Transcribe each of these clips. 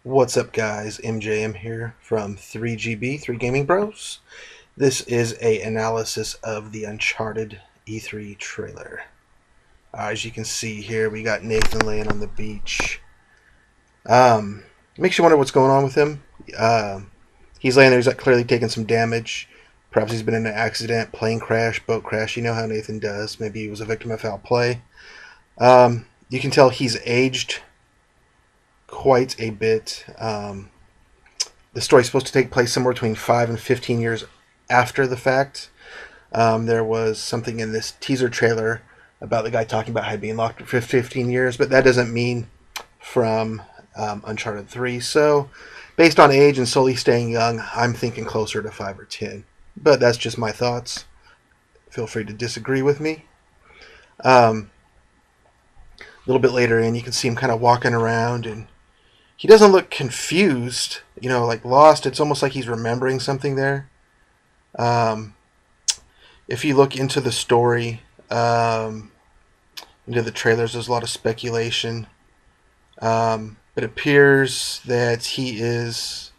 What's up, guys? MJM here from 3GB, 3 Gaming Bros. This is a analysis of the Uncharted E3 trailer. As you can see here, we got Nathan laying on the beach. Makes you wonder what's going on with him. He's laying there, he's clearly taking some damage. Perhaps he's been in an accident, plane crash, boat crash. You know how Nathan does. Maybe he was a victim of foul play. You can tell he's aged quite a bit. The story's supposed to take place somewhere between 5 and 15 years after the fact. There was something in this teaser trailer about the guy talking about how being locked for 15 years, but that doesn't mean from Uncharted 3. So, based on age and solely staying young, I'm thinking closer to 5 or 10. But that's just my thoughts. Feel free to disagree with me. A little bit later in, you can see him kind of walking around, and he doesn't look confused, like lost. It's almost like he's remembering something there. If you look into the story, into the trailers, there's a lot of speculation. It appears that he is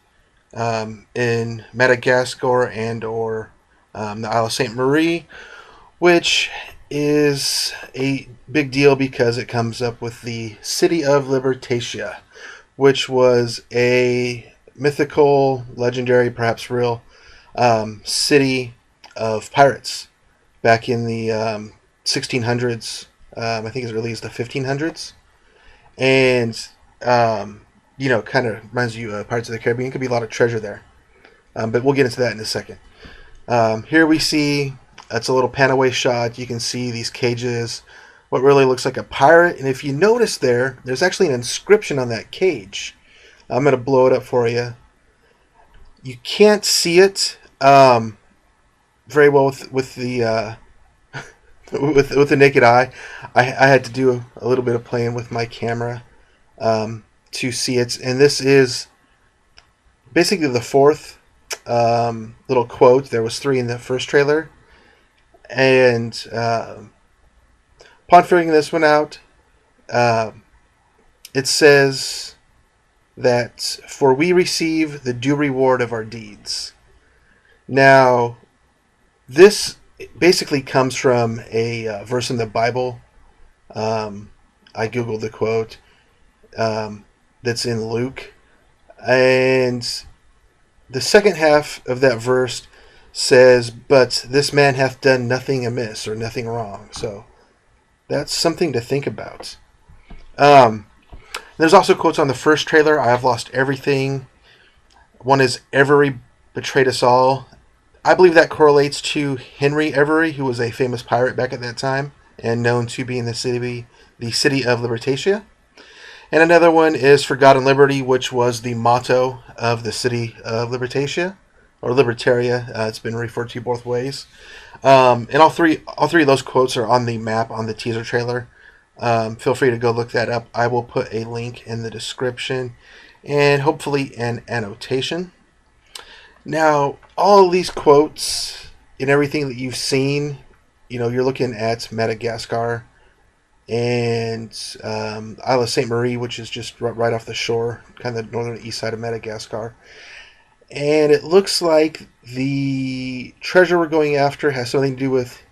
in Madagascar and or the Isle of Saint Marie, which is a big deal because it comes up with the city of Libertatia, which was a mythical, legendary, perhaps real city of pirates back in the 1600s. I think it was released the 1500s. And, kind of reminds you of Pirates of the Caribbean. Could be a lot of treasure there. But we'll get into that in a second. Here we see, it's a little pan away shot. You can see these cages, what really looks like a pirate. And if you notice there's actually an inscription on that cage. I'm going to blow it up for you. You can't see it very well with the with the naked eye. I had to do a little bit of playing with my camera to see it. And this is basically the fourth little quote. There was 3 in the first trailer. And upon figuring this one out, it says that, "For we receive the due reward of our deeds." Now, this basically comes from a verse in the Bible. I googled the quote that's in Luke. And the second half of that verse says, "But this man hath done nothing amiss," or nothing wrong. So that's something to think about. There's also quotes on the first trailer. "I have lost everything." One is, "Every betrayed us all." I believe that correlates to Henry Every, who was a famous pirate back at that time and known to be in the city of Libertatia. And another one is, "For God and Liberty," which was the motto of the city of Libertatia, or Libertaria. It's been referred to both ways. And all three of those quotes are on the map on the teaser trailer. Feel free to go look that up. I will put a link in the description and hopefully an annotation. Now, all of these quotes and everything that you've seen, you're looking at Madagascar and Isle of Saint Marie, which is just right off the shore, kind of the northern east side of Madagascar. And it looks like the treasure we're going after has something to do with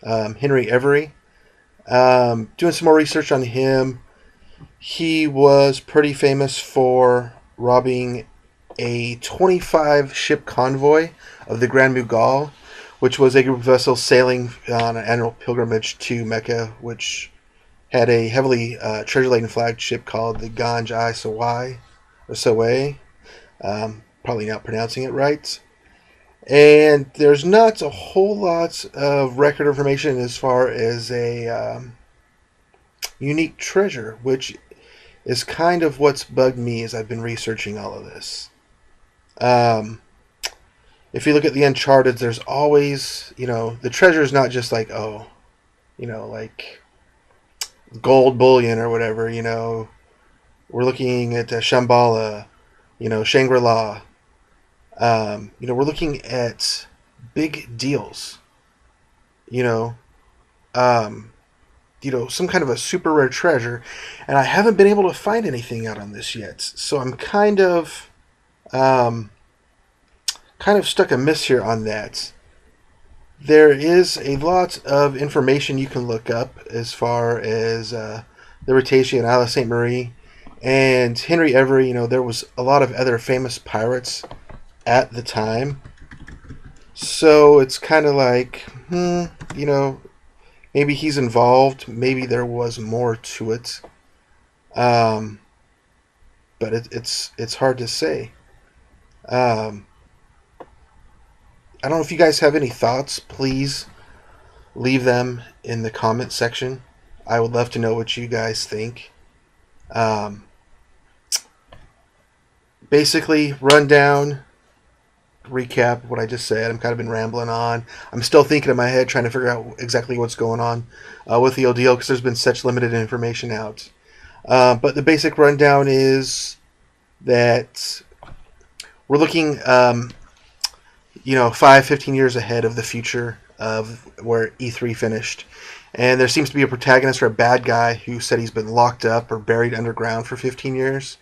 Henry Every. Doing some more research on him, he was pretty famous for robbing a 25-ship convoy of the Grand Mughal, which was a group of vessels sailing on an annual pilgrimage to Mecca, which had a heavily treasure-laden flagship called the Ganj I Sawai, or Sawai. Probably not pronouncing it right. And there's not a whole lot of record information as far as a unique treasure, which is kind of what's bugged me as I've been researching all of this. If you look at the Uncharted, there's always, the treasure is not just like, like gold bullion or whatever, We're looking at Shambhala, Shangri-La. We're looking at big deals. These some kind of a super rare treasure, and I haven't been able to find anything out on this yet. So I'm kind of stuck amiss here on that. There is a lot of information you can look up as far as Libertatia and Isle of St. Marie and Henry Every. There was a lot of other famous pirates at the time. So it's kind of like, maybe he's involved. Maybe there was more to it. But it's hard to say. I don't know if you guys have any thoughts. Please leave them in the comment section. I would love to know what you guys think. Basically, rundown, recap what I just said. I'm kind of been rambling on. I'm still thinking in my head, trying to figure out exactly what's going on with the ordeal because there's been such limited information out. But the basic rundown is that we're looking 5-15 years ahead of the future of where E3 finished. And there seems to be a protagonist or a bad guy who said he's been locked up or buried underground for 15 years.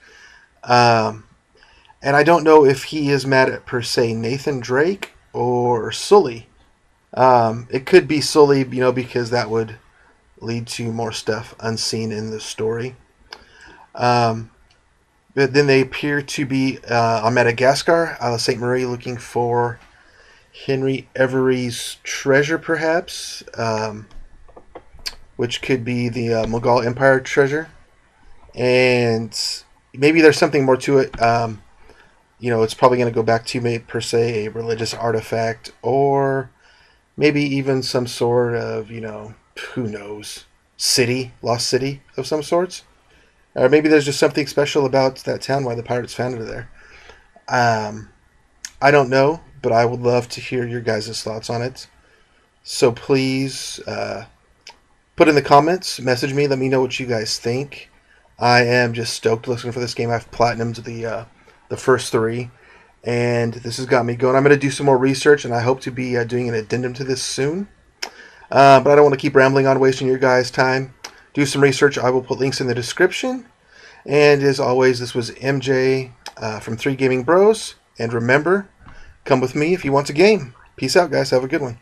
And I don't know if he is mad at, per se, Nathan Drake or Sully. It could be Sully, because that would lead to more stuff unseen in the story. But then they appear to be on Madagascar, Isle of St. Marie, looking for Henry Every's treasure, perhaps, which could be the Mughal Empire treasure. And maybe there's something more to it. It's probably going to go back to, per se, a religious artifact, or maybe even some sort of, who knows, lost city of some sorts. Or maybe there's just something special about that town, why the pirates founded it there. I don't know, but I would love to hear your guys' thoughts on it. So please put in the comments, message me, let me know what you guys think. I am just stoked looking for this game. I've platinumed the first 3, and this has got me going. I'm going to do some more research, and I hope to be doing an addendum to this soon. But I don't want to keep rambling on, wasting your guys' time. Do some research. I will put links in the description. And as always, this was MJ from 3 Gaming Bros. And remember, come with me if you want a game. Peace out, guys. Have a good one.